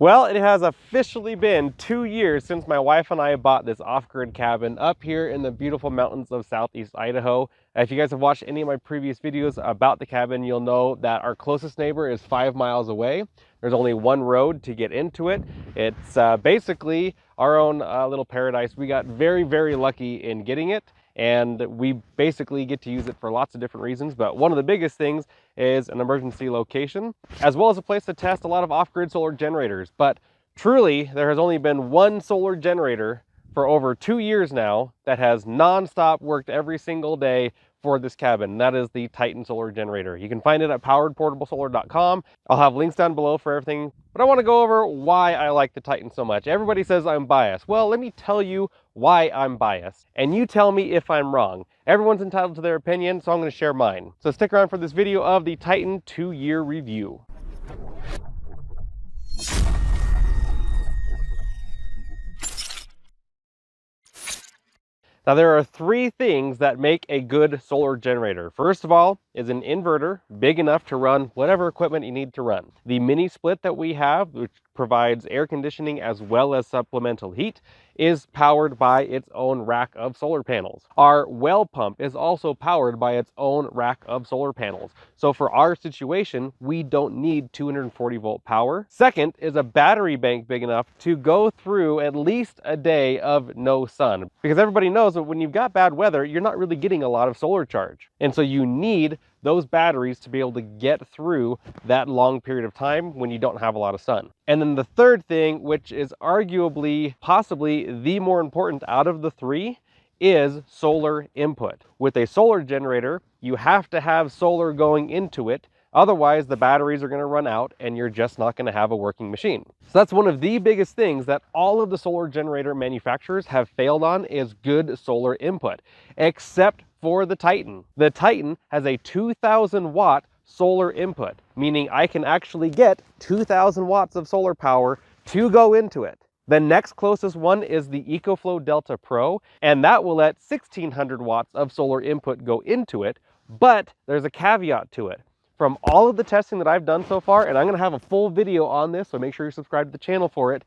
Well, it has officially been 2 years since my wife and I bought this off-grid cabin up here in the beautiful mountains of southeast Idaho. If you guys have watched any of my previous videos about the cabin, you'll know that our closest neighbor is 5 miles away. There's only one road to get into it. It's basically our own little paradise. We got very, very lucky in getting it, and we basically get to use it for lots of different reasons. But one of the biggest things is an emergency location, as well as a place to test a lot of off-grid solar generators. But truly, there has only been one solar generator for over 2 years now that has non-stop worked every single day for this cabin. That is the Titan solar generator. You can find it at poweredportablesolar.com. I'll have links down below for everything, but I want to go over why I like the Titan so much. Everybody says I'm biased. Well, let me tell you why I'm biased, and you tell me if I'm wrong. Everyone's entitled to their opinion, so I'm going to share mine. So stick around for this video of the Titan 2-year review. Now, there are 3 things that make a good solar generator. First of all is an inverter big enough to run whatever equipment you need to run. The mini split that we have, which provides air conditioning as well as supplemental heat, is powered by its own rack of solar panels. Our well pump is also powered by its own rack of solar panels. So for our situation, we don't need 240 volt power. Second is a battery bank big enough to go through at least a day of no sun. Because everybody knows that when you've got bad weather, you're not really getting a lot of solar charge. And so you need those batteries to be able to get through that long period of time when you don't have a lot of sun. And then the third thing, which is arguably possibly the more important out of the 3, is solar input. With a solar generator, you have to have solar going into it. Otherwise, the batteries are going to run out and you're just not going to have a working machine. So that's one of the biggest things that all of the solar generator manufacturers have failed on, is good solar input, except for the Titan. The Titan has a 2,000 watt solar input, meaning I can actually get 2,000 watts of solar power to go into it. The next closest one is the EcoFlow Delta Pro, and that will let 1,600 watts of solar input go into it, but there's a caveat to it. From all of the testing that I've done so far, and I'm going to have a full video on this, so make sure you're subscribed to the channel for it,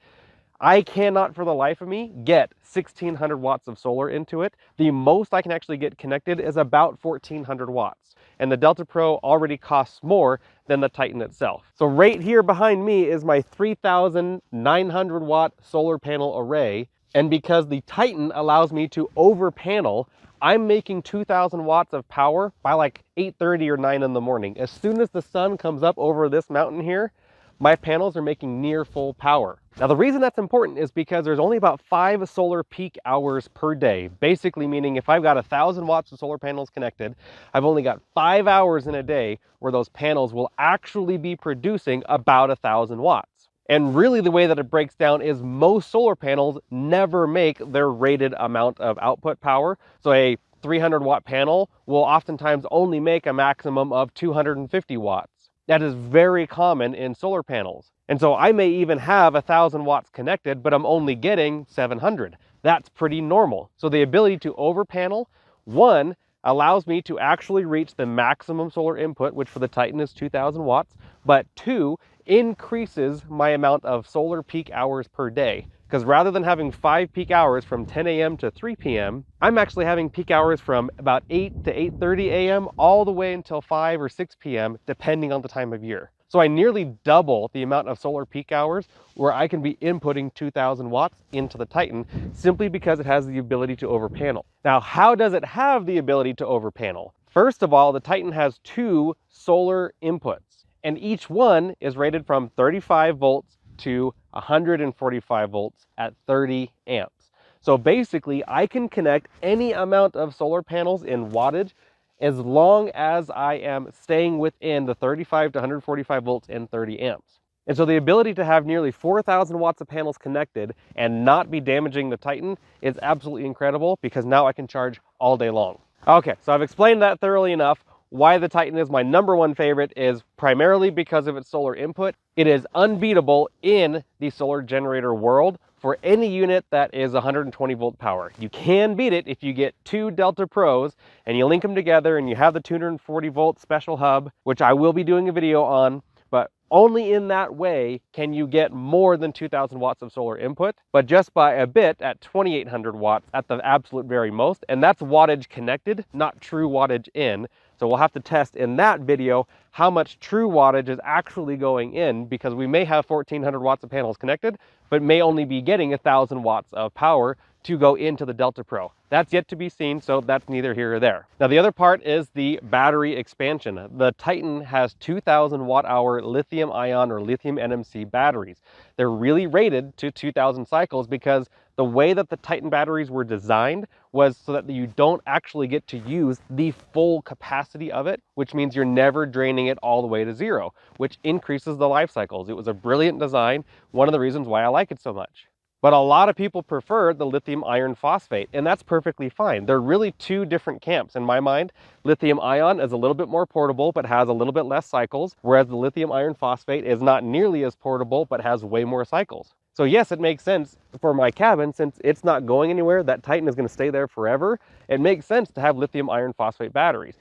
I cannot for the life of me get 1,600 watts of solar into it. The most I can actually get connected is about 1,400 watts. And the Delta Pro already costs more than the Titan itself. So right here behind me is my 3,900 watt solar panel array. And because the Titan allows me to over panel, I'm making 2,000 watts of power by like 8:30 or 9 in the morning. As soon as the sun comes up over this mountain here, my panels are making near full power. Now, the reason that's important is because there's only about 5 solar peak hours per day. Basically meaning if I've got 1,000 watts of solar panels connected, I've only got 5 hours in a day where those panels will actually be producing about 1,000 watts. And really the way that it breaks down is most solar panels never make their rated amount of output power. So a 300 watt panel will oftentimes only make a maximum of 250 watts. That is very common in solar panels. And so I may even have 1,000 watts connected, but I'm only getting 700. That's pretty normal. So the ability to over panel, 1, allows me to actually reach the maximum solar input, which for the Titan is 2,000 watts, but 2, increases my amount of solar peak hours per day. Because rather than having 5 peak hours from 10 a.m. to 3 p.m., I'm actually having peak hours from about 8 to 8:30 a.m. all the way until 5 or 6 p.m. depending on the time of year. So I nearly double the amount of solar peak hours where I can be inputting 2,000 watts into the Titan simply because it has the ability to over panel. Now, how does it have the ability to over panel? First of all, the Titan has 2 solar inputs, and each one is rated from 35 volts to 145 volts at 30 amps. So basically, I can connect any amount of solar panels in wattage as long as I am staying within the 35 to 145 volts and 30 amps. And so the ability to have nearly 4,000 watts of panels connected and not be damaging the Titan is absolutely incredible, because now I can charge all day long. Okay, so I've explained that thoroughly enough. Why the Titan is my #1 favorite is primarily because of its solar input. It is unbeatable in the solar generator world for any unit that is 120 volt power. You can beat it if you get 2 Delta Pros and you link them together and you have the 240 volt special hub, which I will be doing a video on. But Only in that way can you get more than 2,000 watts of solar input, but just by a bit at 2,800 watts at the absolute very most. And that's wattage connected, not true wattage in. So we'll have to test in that video how much true wattage is actually going in, because we may have 1,400 watts of panels connected, but may only be getting 1,000 watts of power to go into the Delta Pro. That's yet to be seen, so that's neither here or there. Now, the other part is the battery expansion. The Titan has 2,000 watt hour lithium ion or lithium NMC batteries. They're really rated to 2,000 cycles because the way that the Titan batteries were designed was so that you don't actually get to use the full capacity of it, which means you're never draining it all the way to zero, which increases the life cycles. It was a brilliant design, one of the reasons why I like it so much. But a lot of people prefer the lithium iron phosphate, and that's perfectly fine. They're really two different camps in my mind. Lithium ion is a little bit more portable, but has a little bit less cycles, whereas the lithium iron phosphate is not nearly as portable, but has way more cycles. So yes, it makes sense for my cabin, since it's not going anywhere, that Titan is going to stay there forever. It makes sense to have lithium iron phosphate batteries.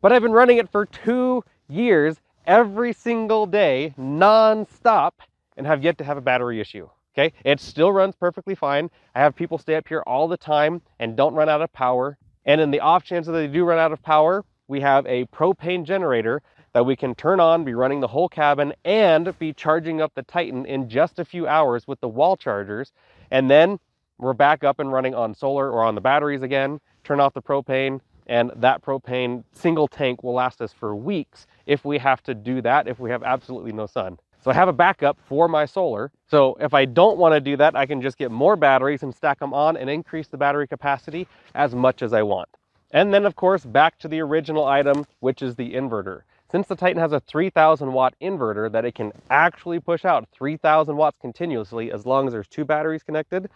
But I've been running it for 2 years, every single day, non-stop, and have yet to have a battery issue. Okay, it still runs perfectly fine. I have people stay up here all the time and don't run out of power. And in the off chance that they do run out of power, we have a propane generator that we can turn on, be running the whole cabin, and be charging up the Titan in just a few hours with the wall chargers. And then we're back up and running on solar or on the batteries again, turn off the propane, and that propane single tank will last us for weeks if we have to do that, if we have absolutely no sun. So I have a backup for my solar. So if I don't want to do that, I can just get more batteries and stack them on and increase the battery capacity as much as I want. And then of course, back to the original item, which is the inverter. Since the Titan has a 3,000 watt inverter that it can actually push out 3,000 watts continuously as long as there's 2 batteries connected,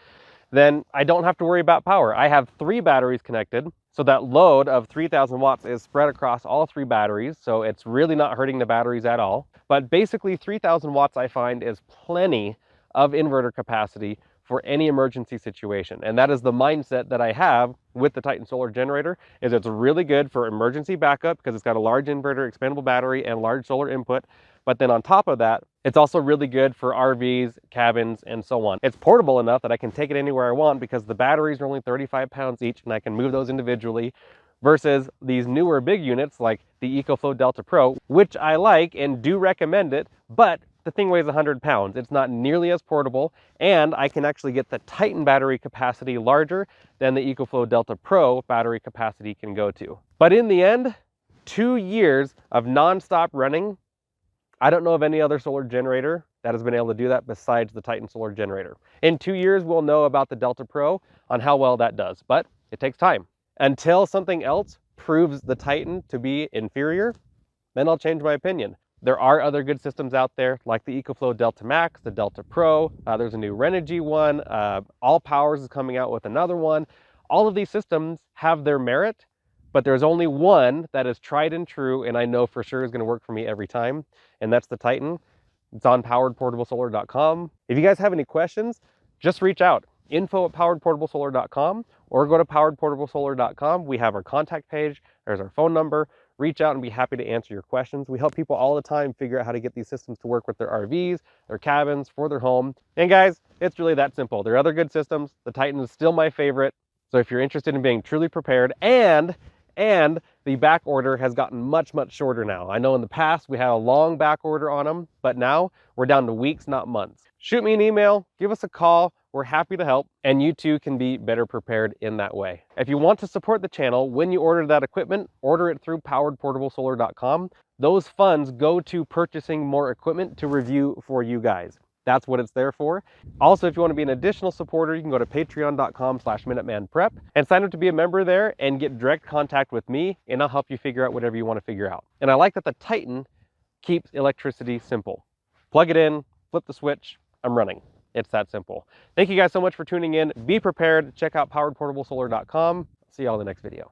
then I don't have to worry about power. I have 3 batteries connected, so that load of 3,000 watts is spread across all 3 batteries, so it's really not hurting the batteries at all. But basically 3,000 watts I find is plenty of inverter capacity for any emergency situation. And that is the mindset that I have with the Titan solar generator, is it's really good for emergency backup because it's got a large inverter, expandable battery, and large solar input. But then on top of that, it's also really good for RVs, cabins, and so on. It's portable enough that I can take it anywhere I want because the batteries are only 35 pounds each and I can move those individually, versus these newer big units like the EcoFlow Delta Pro, which I like and do recommend it, but the thing weighs 100 pounds. It's not nearly as portable, and I can actually get the Titan battery capacity larger than the EcoFlow Delta Pro battery capacity can go to. But in the end, 2 years of non-stop running, I don't know of any other solar generator that has been able to do that besides the Titan solar generator. In 2 years, we'll know about the Delta Pro on how well that does, but it takes time. Until something else proves the Titan to be inferior, then I'll change my opinion. There are other good systems out there, like the EcoFlow Delta Max, the Delta Pro. There's a new Renogy one. All Powers is coming out with another one. All of these systems have their merit, but there's only one that is tried and true, and I know for sure is going to work for me every time, and that's the Titan. It's on poweredportablesolar.com. If you guys have any questions, just reach out. info@poweredportablesolar.com, or go to poweredportablesolar.com. We have our contact page. There's our phone number. Reach out and be happy to answer your questions. We help people all the time figure out how to get these systems to work with their RVs, their cabins, for their home. And guys, it's really that simple. There are other good systems. The Titan is still my favorite. So if you're interested in being truly prepared, and the back order has gotten much, much shorter now. I know in the past we had a long back order on them, but now we're down to weeks, not months. Shoot me an email, give us a call. We're happy to help, and you too can be better prepared in that way. If you want to support the channel, when you order that equipment, order it through poweredportablesolar.com. Those funds go to purchasing more equipment to review for you guys. That's what it's there for. Also, if you want to be an additional supporter, you can go to patreon.com/minutemanprep and sign up to be a member there and get direct contact with me, and I'll help you figure out whatever you want to figure out. And I like that the Titan keeps electricity simple. Plug it in, flip the switch, I'm running. It's that simple. Thank you guys so much for tuning in. Be prepared. Check out poweredportablesolar.com. See you all in the next video.